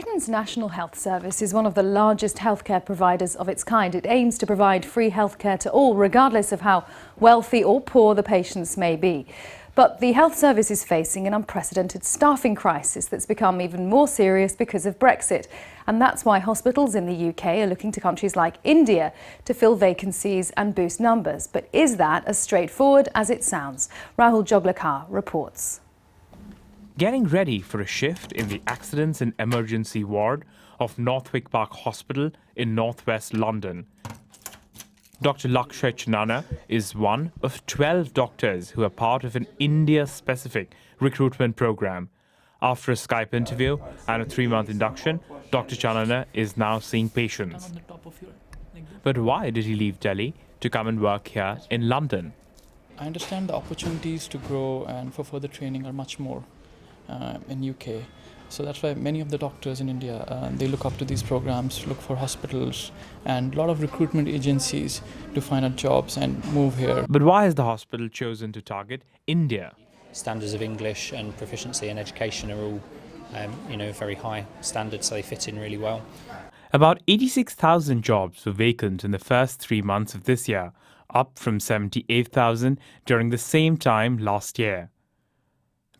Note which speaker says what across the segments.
Speaker 1: Britain's National Health Service is one of the largest healthcare providers of its kind. It aims to provide free healthcare to all, regardless of how wealthy or poor the patients may be. But the health service is facing an unprecedented staffing crisis that's become even more serious because of Brexit. And that's why hospitals in the UK are looking to countries like India to fill vacancies and boost numbers. But is that as straightforward as it sounds? Rahul Joglekar reports.
Speaker 2: Getting ready for a shift in the accidents and emergency ward of Northwick Park Hospital in northwest London. Dr. LAKSHAY CHANANA is one of 12 doctors who are part of an India-specific recruitment program. After a Skype interview and a 3-month induction, Dr. CHANANA is now seeing patients. But why did he leave Delhi to come and work here in London?
Speaker 3: I understand the opportunities to grow and for further training are much more in UK. So that's why many of the doctors in India, they look up to these programs, look for hospitals and a lot of recruitment agencies to find out jobs and move here.
Speaker 2: But why has the hospital chosen to target India?
Speaker 4: Standards of English and proficiency in education are all, very high standards, so they fit in really well.
Speaker 2: About 86,000 jobs were vacant in the first 3 months of this year, up from 78,000 during the same time last year.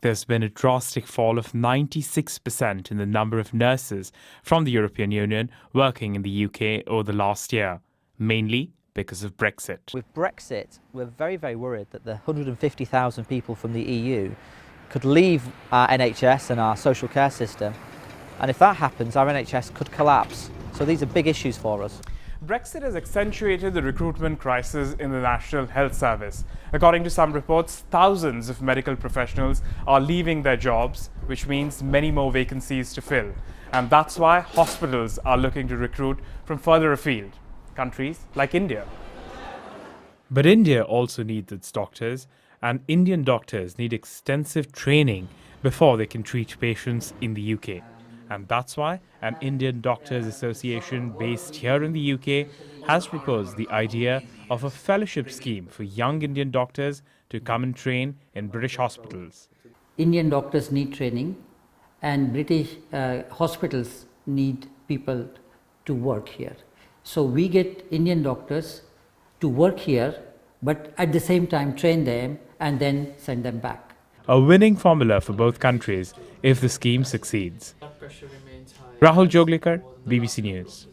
Speaker 2: There's been a drastic fall of 96% in the number of nurses from the European Union working in the UK over the last year, mainly because of Brexit.
Speaker 5: With Brexit, we're very, very worried that the 150,000 people from the EU could leave our NHS and our social care system, and if that happens, our NHS could collapse. So these are big issues for us.
Speaker 2: Brexit has accentuated the recruitment crisis in the National Health Service. According to some reports, thousands of medical professionals are leaving their jobs, which means many more vacancies to fill. And that's why hospitals are looking to recruit from further afield, countries like India. But India also needs its doctors, and Indian doctors need extensive training before they can treat patients in the UK. And that's why an Indian Doctors Association based here in the UK has proposed the idea of a fellowship scheme for young Indian doctors to come and train in British hospitals.
Speaker 6: Indian doctors need training and British hospitals need people to work here. So we get Indian doctors to work here, but at the same time train them and then send them back.
Speaker 2: A winning formula for both countries if the scheme succeeds. Rahul Joglekar, BBC News.